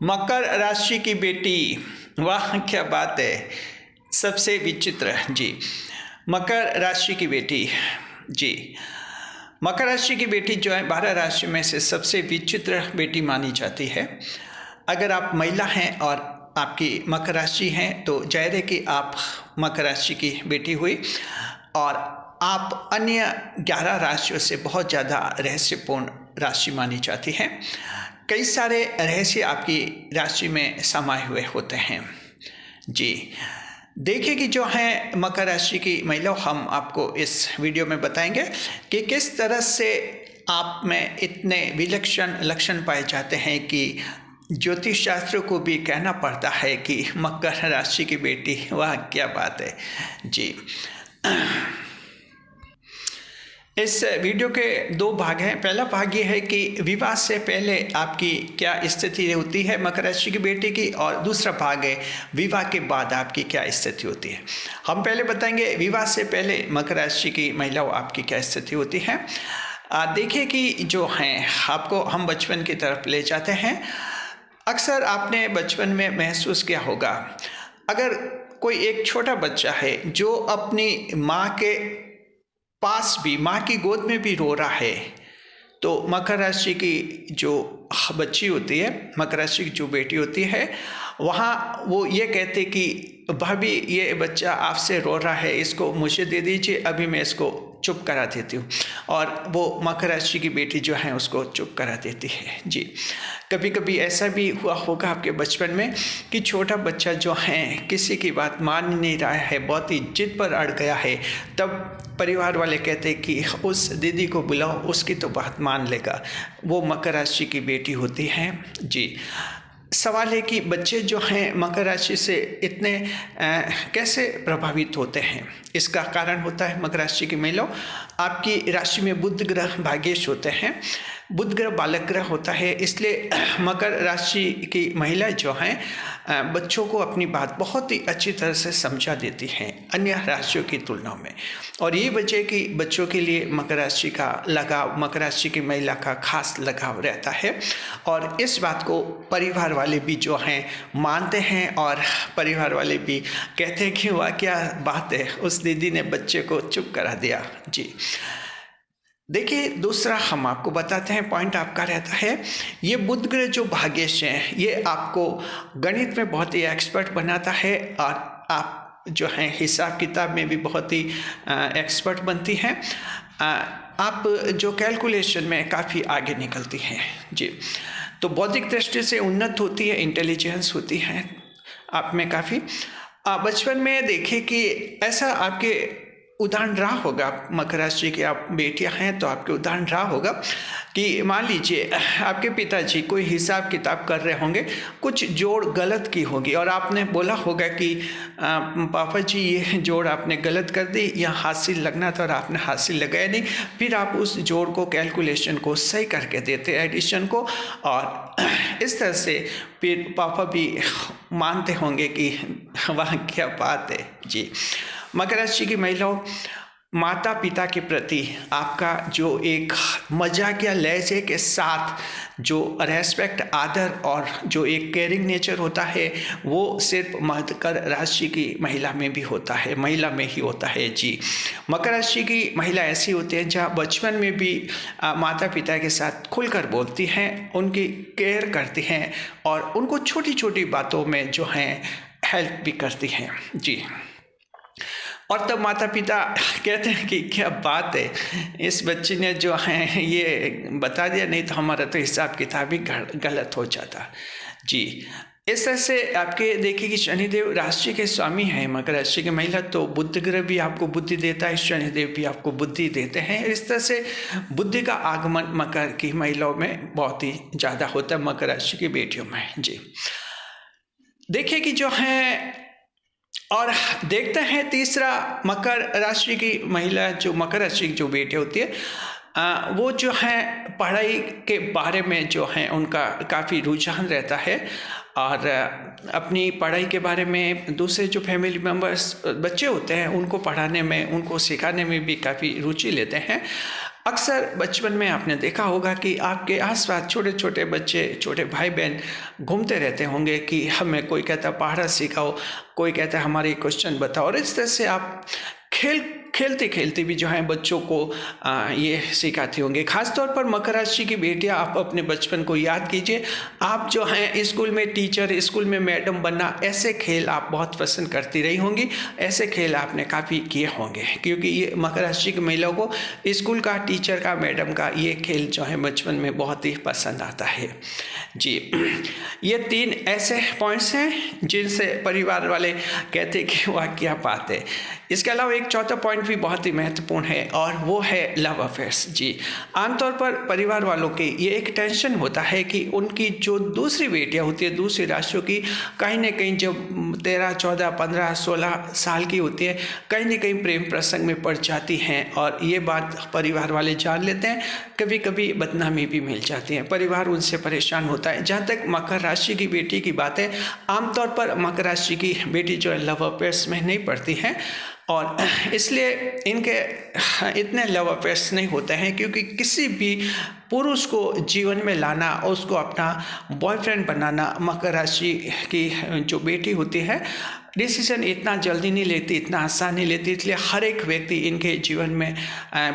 मकर राशि की बेटी, वाह क्या बात है। सबसे विचित्र जी, मकर राशि की बेटी जी। मकर राशि की बेटी जो है 12 राशि में से सबसे विचित्र बेटी मानी जाती है। अगर आप महिला हैं और आपकी मकर राशि है तो जाहिर है कि आप मकर राशि की बेटी हुई और आप अन्य 11 राशियों से बहुत ज़्यादा रहस्यपूर्ण राशि मानी जाती है। कई सारे रहस्य आपकी राशि में समाये हुए होते हैं जी। देखिए कि जो है मकर राशि की महिला, हम आपको इस वीडियो में बताएंगे कि किस तरह से आप में इतने विलक्षण लक्षण पाए जाते हैं कि ज्योतिष शास्त्र को भी कहना पड़ता है कि मकर राशि की बेटी, वाह क्या बात है जी। इस वीडियो के 2 भाग हैं। पहला भाग ये है कि विवाह से पहले आपकी क्या स्थिति होती है मकर राशि की बेटी की, और दूसरा भाग है विवाह के बाद आपकी क्या स्थिति होती है। हम पहले बताएंगे विवाह से पहले मकर राशि की महिलाओं आपकी क्या स्थिति होती है। देखिए कि जो हैं आपको हम बचपन की तरफ ले जाते हैं। अक्सर आपने बचपन में महसूस किया होगा, अगर कोई एक छोटा बच्चा है जो अपनी माँ के पास भी, माँ की गोद में भी रो रहा है, तो मकर राशि की जो बच्ची होती है, मकर राशि की जो बेटी होती है, वहाँ वो ये कहते कि भाभी ये बच्चा आपसे रो रहा है, इसको मुझे दे दीजिए, अभी मैं इसको चुप करा देती हूँ। और वो मकर राशि की बेटी जो है उसको चुप करा देती है जी। कभी कभी ऐसा भी हुआ होगा आपके बचपन में कि छोटा बच्चा जो है किसी की बात मान नहीं रहा है, बहुत ही जिद पर अड़ गया है, तब परिवार वाले कहते कि उस दीदी को बुलाओ, उसकी तो बात मान लेगा। वो मकर राशि की बेटी होती है जी। सवाल है कि बच्चे जो हैं मकर राशि से इतने कैसे प्रभावित होते हैं। इसका कारण होता है मकर राशि की महिलाओं, आपकी राशि में बुध ग्रह भाग्येश होते हैं। बुध ग्रह बालक ग्रह होता है, इसलिए मकर राशि की महिलाएं जो हैं बच्चों को अपनी बात बहुत ही अच्छी तरह से समझा देती हैं अन्य राशियों की तुलना में। और ये वजह कि बच्चों के लिए मकर राशि का लगाव, मकर राशि की महिला का खास लगाव रहता है। और इस बात को परिवार वाले भी जो हैं मानते हैं और परिवार वाले भी कहते हैं कि वाह क्या बात है, उस दीदी ने बच्चे को चुप करा दिया जी। देखिए दूसरा हम आपको बताते हैं, पॉइंट आपका रहता है, ये बुध ग्रह जो भाग्येश है ये आपको गणित में बहुत ही एक्सपर्ट बनाता है और आप जो हैं हिसाब किताब में भी बहुत ही एक्सपर्ट बनती हैं। आप जो कैलकुलेशन में काफ़ी आगे निकलती हैं जी। तो बौद्धिक दृष्टि से उन्नत होती है, इंटेलिजेंस होती है आप में काफ़ी। बचपन में देखिए कि ऐसा आपके उदाहरण रहा होगा, मकर राशि की आप बेटियां हैं तो आपके उदाहरण रहा होगा कि मान लीजिए आपके पिताजी कोई हिसाब किताब कर रहे होंगे, कुछ जोड़ गलत की होगी और आपने बोला होगा कि पापा जी ये जोड़ आपने गलत कर दी, यहाँ हासिल लगना था और आपने हासिल लगाया नहीं। फिर आप उस जोड़ को, कैलकुलेशन को सही करके देते, एडिशन को, और इस तरह से फिर पापा भी मानते होंगे कि वाह क्या बात है जी। मकर राशि की महिलाओं, माता पिता के प्रति आपका जो एक मजाकिया लहजे के साथ जो रेस्पेक्ट, आदर और जो एक केयरिंग नेचर होता है वो सिर्फ मकर राशि की महिला में भी होता है, महिला में ही होता है जी। मकर राशि की महिला ऐसी होती है जहाँ बचपन में भी माता पिता के साथ खुलकर बोलती हैं, उनकी केयर करती हैं और उनको छोटी छोटी बातों में जो हैं हेल्प भी करती हैं जी। और तब माता पिता कहते हैं कि क्या बात है, इस बच्चे ने जो है ये बता दिया, नहीं तो हमारा तो हिसाब किताब ही गलत हो जाता जी। इस तरह से आपके देखिए कि शनिदेव राशि के स्वामी हैं मकर राशि की महिला, तो बुध ग्रह भी आपको बुद्धि देता है, शनिदेव भी आपको बुद्धि देते हैं। इस तरह से बुद्धि का आगमन मकर की महिलाओं में बहुत ही ज़्यादा होता है, मकर राशि की बेटियों में जी। देखिए कि जो है, और देखते हैं तीसरा मकर राशि की महिला, जो मकर राशि की जो बेटी होती है वो जो है पढ़ाई के बारे में जो है उनका काफ़ी रुझान रहता है और अपनी पढ़ाई के बारे में दूसरे जो फैमिली मेम्बर्स बच्चे होते हैं उनको पढ़ाने में, उनको सिखाने में भी काफ़ी रुचि लेते हैं। अक्सर बचपन में आपने देखा होगा कि आपके आसपास छोटे छोटे बच्चे, छोटे भाई बहन घूमते रहते होंगे कि हमें कोई कहता है पहाड़ा सिखाओ, कोई कहता है हमारी क्वेश्चन बताओ, और इस तरह से आप खेलते खेलते भी जो है बच्चों को ये सिखाते होंगे। खासतौर पर मकर राशि की बेटियां, आप अपने बचपन को याद कीजिए। आप जो हैं स्कूल में टीचर, स्कूल में मैडम बनना, ऐसे खेल आप बहुत पसंद करती रही होंगी। ऐसे खेल आपने काफ़ी किए होंगे, क्योंकि ये मकर राशि की महिलाओं को स्कूल का, टीचर का, मैडम का ये खेल जो है बचपन में बहुत ही पसंद आता है जी। ये 3 ऐसे पॉइंट्स हैं जिनसे परिवार वाले कहते हैं कि वाह क्या बात है। इसके अलावा एक चौथा पॉइंट भी बहुत ही महत्वपूर्ण है, और वो है लव अफेयर्स जी। आमतौर पर परिवार वालों के ये एक टेंशन होता है कि उनकी जो दूसरी बेटियां होती है, दूसरी राशियों की, कहीं ना कहीं जब 13, 14, 15, 16 साल की होती है, कहीं ना कहीं प्रेम प्रसंग में पड़ जाती हैं, और ये बात परिवार वाले जान लेते हैं। कभी कभी बदनामी भी मिल जाती है, परिवार उनसे परेशान होता है। जहाँ तक मकर राशि की बेटी की बात है, आमतौर पर मकर राशि की बेटी जो है लव अफेयर्स में नहीं पड़ती है, और इसलिए इनके इतने लव अफेयर्स नहीं होते हैं, क्योंकि किसी भी पुरुष को जीवन में लाना, उसको अपना बॉयफ्रेंड बनाना, मकर राशि की जो बेटी होती है डिसीजन इतना जल्दी नहीं लेती, इतना आसान नहीं लेती। इसलिए हर एक व्यक्ति इनके जीवन में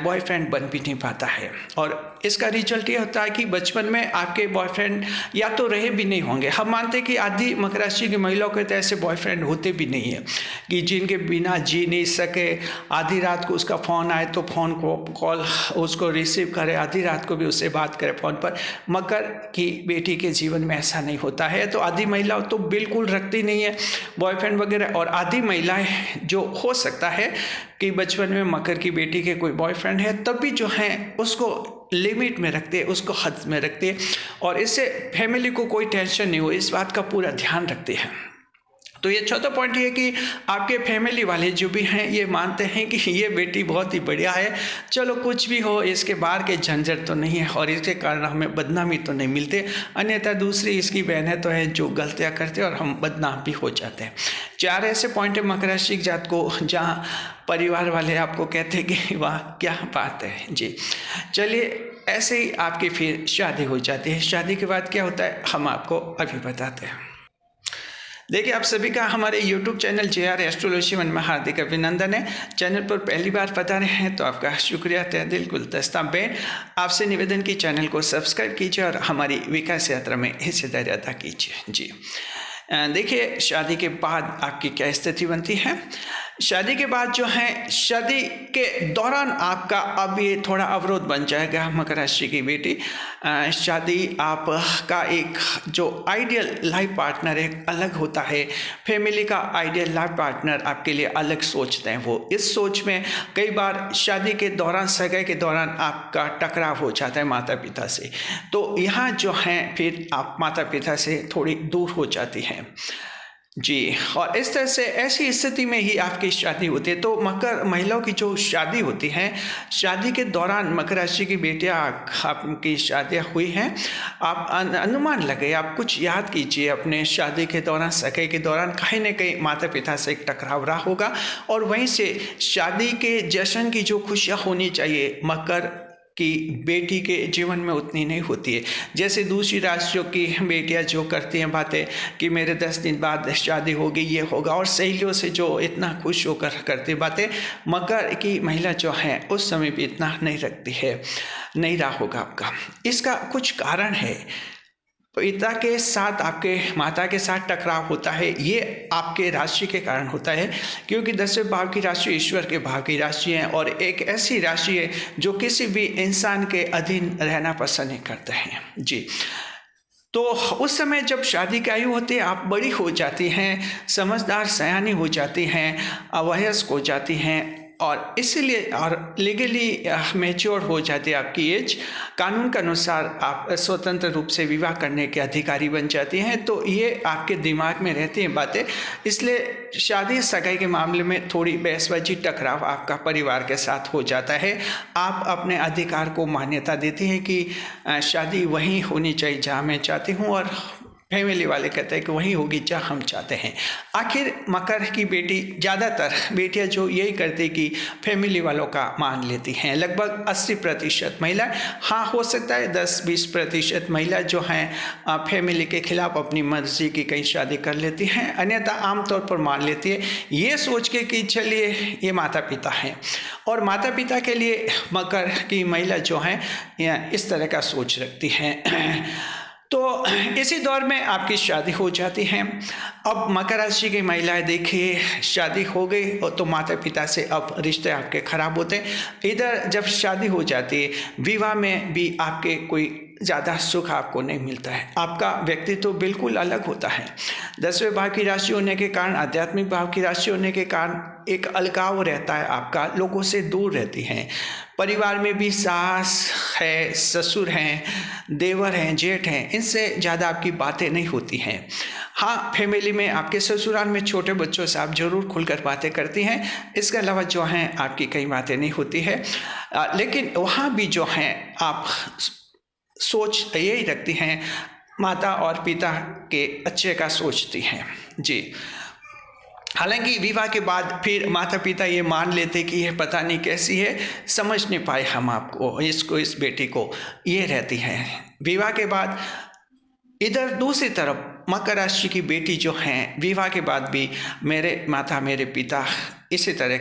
बॉयफ्रेंड बन भी नहीं पाता है, और इसका रिजल्ट ये होता है कि बचपन में आपके बॉयफ्रेंड या तो रहे भी नहीं होंगे। हम मानते हैं कि आधी मकर राशि की महिलाओं के तो ऐसे बॉयफ्रेंड होते भी नहीं है कि जिनके बिना जी नहीं सके। आधी रात को उसका फ़ोन आए तो फ़ोन को कॉल उसको रिसीव करे, आधी रात को भी उससे बात करे फ़ोन पर। मकर की बेटी के जीवन में ऐसा नहीं होता है। तो आधी महिलाओं तो बिल्कुल रखती नहीं है बॉयफ्रेंड वगैरह, और आधी महिलाएं जो हो सकता है कि बचपन में मकर की बेटी के कोई बॉयफ्रेंड है, तब भी जो है उसको लिमिट में रखते हैं, उसको हद में रखते हैं, और इससे फैमिली को कोई टेंशन नहीं हो, इस बात का पूरा ध्यान रखते हैं। तो ये चौथा पॉइंट ये कि आपके फैमिली वाले जो भी हैं ये मानते हैं कि ये बेटी बहुत ही बढ़िया है, चलो कुछ भी हो, इसके बाहर के झंझट तो नहीं है, और इसके कारण हमें बदनामी तो नहीं मिलते। अन्यथा दूसरी इसकी बहनें तो हैं जो गलतियां करते हैं और हम बदनाम भी हो जाते हैं। 4 ऐसे पॉइंट है मकर राशि जात को जहाँ परिवार वाले आपको कहते हैं कि वाह क्या बात है जी। चलिए, ऐसे ही आपकी फिर शादी हो जाती है। शादी के बाद क्या होता है हम आपको अभी बताते हैं। देखिए, आप सभी का हमारे YouTube चैनल JR एस्ट्रोलॉजी मन में हार्दिक अभिनंदन है। चैनल पर पहली बार पधारे हैं तो आपका शुक्रिया तहे दिल गुलदस्ता बेन। आपसे निवेदन की चैनल को सब्सक्राइब कीजिए और हमारी विकास यात्रा में हिस्सेदारी अदा कीजिए जी। देखिए, शादी के बाद आपकी क्या स्थिति बनती है। शादी के बाद जो है, शादी के दौरान आपका अब ये थोड़ा अवरोध बन जाएगा मकर राशि की बेटी। शादी आपका एक जो आइडियल लाइफ पार्टनर है अलग होता है, फैमिली का आइडियल लाइफ पार्टनर आपके लिए अलग सोचते हैं। वो इस सोच में कई बार शादी के दौरान, सगाई के दौरान आपका टकराव हो जाता है माता पिता से। तो यहाँ जो है फिर आप माता पिता से थोड़ी दूर हो जाती हैं जी। और इस तरह से ऐसी स्थिति में ही आपकी शादी होती है। तो मकर महिलाओं की जो शादी होती है, शादी के दौरान मकर राशि की बेटियां आपकी शादियां हुई हैं, आप अनुमान लगे, आप कुछ याद कीजिए अपने शादी के दौरान, सगाई के दौरान कहीं ना कहीं माता पिता से एक टकराव रहा होगा, और वहीं से शादी के जश्न की जो खुशियाँ होनी चाहिए मकर कि बेटी के जीवन में उतनी नहीं होती है। जैसे दूसरी राशियों की बेटियां जो करती हैं बातें कि मेरे 10 दिन बाद शादी होगी, ये होगा, और सहेलियों से जो इतना खुश होकर करती बातें, मकर की महिला जो है उस समय भी इतना नहीं रखती है, नहीं रहा होगा आपका। इसका कुछ कारण है। पिता के साथ, आपके माता के साथ टकराव होता है, ये आपके राशि के कारण होता है, क्योंकि 10वें भाव की राशि ईश्वर के भाव की राशि है, और एक ऐसी राशि है जो किसी भी इंसान के अधीन रहना पसंद नहीं करते हैं जी। तो उस समय जब शादी की आयु होती है, आप बड़ी हो जाती हैं, समझदार सयानी हो जाती हैं, अवयस्क हो जाती हैं, और इसीलिए और लीगली मैच्योर हो जाती है आपकी एज। कानून के अनुसार आप स्वतंत्र रूप से विवाह करने के अधिकारी बन जाती हैं। तो ये आपके दिमाग में रहती हैं बातें। इसलिए शादी सगाई के मामले में थोड़ी बहसबाजी, टकराव आपका परिवार के साथ हो जाता है। आप अपने अधिकार को मान्यता देती हैं कि शादी वहीं होनी चाहिए जहाँ मैं चाहती हूँ, और फैमिली वाले कहते हैं कि वही होगी जहाँ हम चाहते हैं। आखिर मकर की बेटी, ज़्यादातर बेटियां जो यही करती कि फैमिली वालों का मान लेती हैं। लगभग 80% महिला, हाँ हो सकता है 10-20% महिला जो हैं फैमिली के खिलाफ अपनी मर्जी की कहीं शादी कर लेती हैं, अन्यथा आमतौर पर मान लेती है ये सोच के कि चलिए ये माता पिता हैं। और माता पिता के लिए मकर की महिला जो हैं इस तरह का सोच रखती हैं। तो इसी दौर में आपकी शादी हो जाती है। अब मकर राशि की महिलाएं देखिए, शादी हो गई और तो माता पिता से अब रिश्ते आपके खराब होते हैं। इधर जब शादी हो जाती है, विवाह में भी आपके कोई ज़्यादा सुख आपको नहीं मिलता है। आपका व्यक्तित्व तो बिल्कुल अलग होता है। 10वें भाव की राशि होने के कारण, आध्यात्मिक भाव की राशि होने के कारण एक अलगाव रहता है आपका, लोगों से दूर रहती हैं। परिवार में भी सास है, ससुर हैं, देवर हैं, जेठ हैं, इनसे ज़्यादा आपकी बातें नहीं होती हैं। हाँ, फैमिली में आपके ससुराल में छोटे बच्चों से आप ज़रूर खुलकर बातें करती हैं, इसके अलावा जो हैं आपकी कई बातें नहीं होती है। लेकिन वहाँ भी जो हैं आप सोच यही रखती हैं, माता और पिता के अच्छे का सोचती हैं जी। हालांकि विवाह के बाद फिर माता पिता ये मान लेते कि ये पता नहीं कैसी है, समझ नहीं पाए हम आपको, इसको, इस बेटी को, ये रहती है। विवाह के बाद इधर दूसरी तरफ मकर राशि की बेटी जो हैं, विवाह के बाद भी मेरे माता मेरे पिता इसी तरह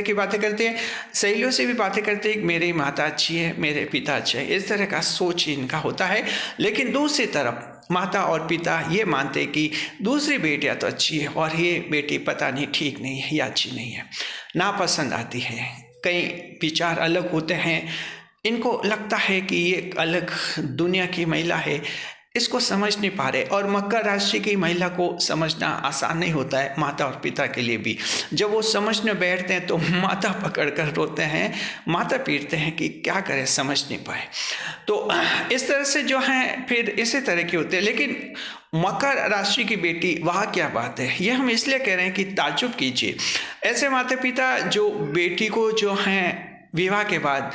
की बातें करते हैं। सहेलियों से भी बातें करते हैं, मेरी माता अच्छी है, मेरे पिता अच्छे हैं, इस तरह का सोच इनका होता है। लेकिन दूसरी तरफ माता और पिता ये मानते हैं कि दूसरी बेटियां तो अच्छी है और ये बेटी पता नहीं ठीक नहीं है या अच्छी नहीं है, नापसंद आती है। कई विचार अलग होते हैं, इनको लगता है कि ये अलग दुनिया की महिला है, इसको समझ नहीं पा रहे। और मकर राशि की महिला को समझना आसान नहीं होता है, माता और पिता के लिए भी। जब वो समझने बैठते हैं तो माता पकड़ कर रोते हैं, माता पीटते हैं कि क्या करें, समझ नहीं पाए। तो इस तरह से जो है फिर इसी तरह के होते हैं। लेकिन मकर राशि की बेटी, वह क्या बात है, ये हम इसलिए कह रहे हैं कि ताज्जुब कीजिए। ऐसे माता पिता जो बेटी को जो हैं विवाह के बाद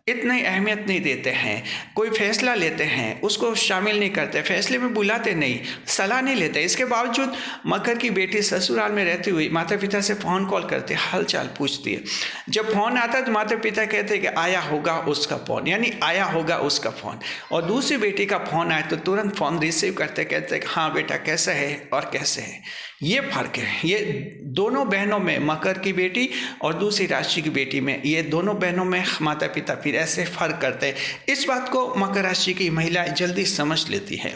इतनी अहमियत नहीं देते हैं, कोई फैसला लेते हैं उसको शामिल नहीं करते, फैसले में बुलाते नहीं, सलाह नहीं लेते। इसके बावजूद मकर की बेटी ससुराल में रहती हुई माता पिता से फ़ोन कॉल करते, हाल चाल पूछती है। जब फ़ोन आता है तो माता पिता कहते हैं कि आया होगा उसका फ़ोन, यानी आया होगा उसका फ़ोन। और दूसरी बेटी का फ़ोन आए तो तुरंत फ़ोन रिसीव करते, कहते हैं कि हाँ बेटा कैसा है और कैसे है। ये फ़र्क है, ये दोनों बहनों में, मकर की बेटी और दूसरी राशि की बेटी में, ये दोनों बहनों में माता पिता फिर ऐसे फ़र्क करते हैं। इस बात को मकर राशि की महिलाएं जल्दी समझ लेती हैं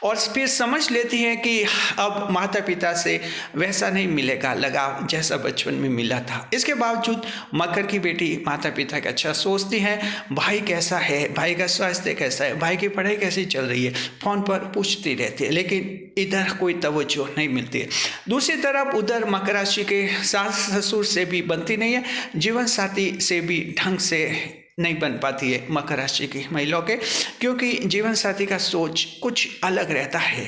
और फिर समझ लेती हैं कि अब माता पिता से वैसा नहीं मिलेगा लगाव जैसा बचपन में मिला था। इसके बावजूद मकर की बेटी माता पिता का अच्छा सोचती हैं, भाई कैसा है, भाई का स्वास्थ्य कैसा है, भाई की पढ़ाई कैसी चल रही है, फ़ोन पर पूछती रहती है। लेकिन इधर कोई तवज्जो नहीं मिलती है। दूसरी तरफ उधर मकर राशि के सास ससुर से भी बनती नहीं है, जीवन साथी से भी ढंग से नहीं बन पाती है मकर राशि की महिलाओं के, क्योंकि जीवन साथी का सोच कुछ अलग रहता है।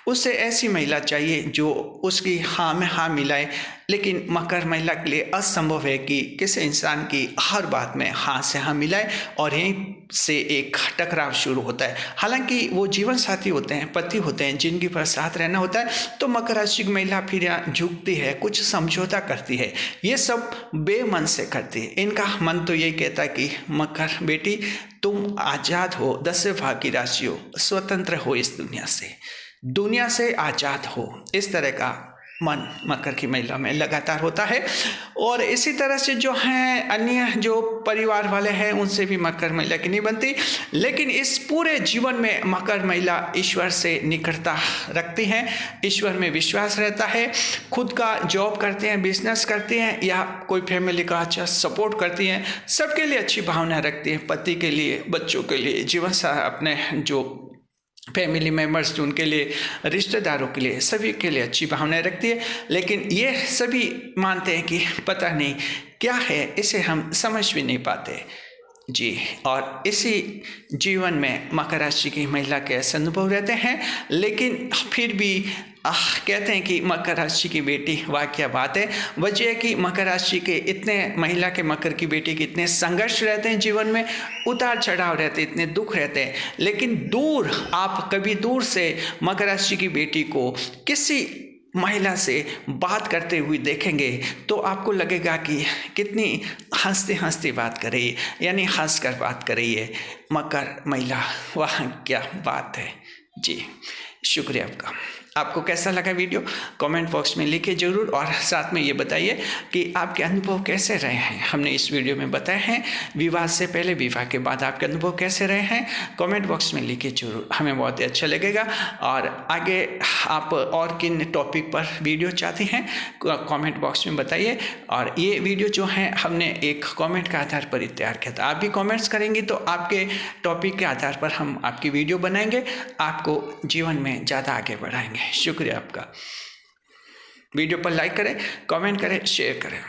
उससे ऐसी महिला चाहिए जो उसकी हाँ में हाँ मिलाए। लेकिन मकर महिला के लिए असंभव है कि किसी इंसान की हर बात में हाँ से हाँ मिलाए, और यहीं से एक टकराव शुरू होता है। हालांकि वो जीवन साथी होते हैं, पति होते हैं, जिनकी पर साथ रहना होता है, तो मकर राशि की महिला फिर यहाँ झुकती है, कुछ समझौता करती है। ये सब बेमन से करती है। इनका मन तो यही कहता है कि मकर बेटी तुम आज़ाद हो, 10वें भाव की राशि हो, स्वतंत्र हो, इस दुनिया से आज़ाद हो। इस तरह का मन मकर की महिला में लगातार होता है। और इसी तरह से जो हैं अन्य जो परिवार वाले हैं उनसे भी मकर महिला की नहीं बनती। लेकिन इस पूरे जीवन में मकर महिला ईश्वर से निकटता रखती हैं, ईश्वर में विश्वास रहता है, खुद का जॉब करते हैं, बिजनेस करते हैं, या कोई फैमिली का अच्छा सपोर्ट करती हैं, सबके लिए अच्छी भावना रखती हैं, पति के लिए, बच्चों के लिए, जीवन अपने जो फैमिली मेम्बर्स जो उनके लिए, रिश्तेदारों के लिए, सभी के लिए अच्छी भावनाएं रखती है। लेकिन ये सभी मानते हैं कि पता नहीं क्या है, इसे हम समझ भी नहीं पाते। जी, और इसी जीवन में मकर राशि की महिला के ऐसे अनुभव रहते हैं, लेकिन फिर भी कहते हैं कि मकर राशि की बेटी, वाह क्या बात है। वजह है कि मकर राशि के इतने, महिला के, मकर की बेटी के इतने संघर्ष रहते हैं जीवन में, उतार चढ़ाव रहते हैं, इतने दुख रहते हैं, लेकिन दूर, आप कभी दूर से मकर राशि की बेटी को किसी महिला से बात करते हुए देखेंगे तो आपको लगेगा कि कितनी हंसते हंसते बात कर रही है, यानी हंस कर बात कर रही है मकर महिला। वाह क्या बात है जी। शुक्रिया आपका। आपको कैसा लगा वीडियो कमेंट बॉक्स में लिखिए ज़रूर, और साथ में ये बताइए कि आपके अनुभव कैसे रहे हैं। हमने इस वीडियो में बताए हैं विवाह से पहले, विवाह के बाद आपके अनुभव कैसे रहे हैं, कमेंट बॉक्स में लिखिए ज़रूर, हमें बहुत ही अच्छा लगेगा। और आगे आप और किन टॉपिक पर वीडियो चाहते हैं कमेंट बॉक्स में बताइए। और ये वीडियो जो है हमने एक कमेंट के आधार पर ही तैयार किया था, आप भी कमेंट्स करेंगी तो आपके टॉपिक के आधार पर हम आपकी वीडियो बनाएंगे, आपको जीवन में ज़्यादा आगे बढ़ाएंगे। शुक्रिया आपका। वीडियो पर लाइक करें, कमेंट करें, शेयर करें।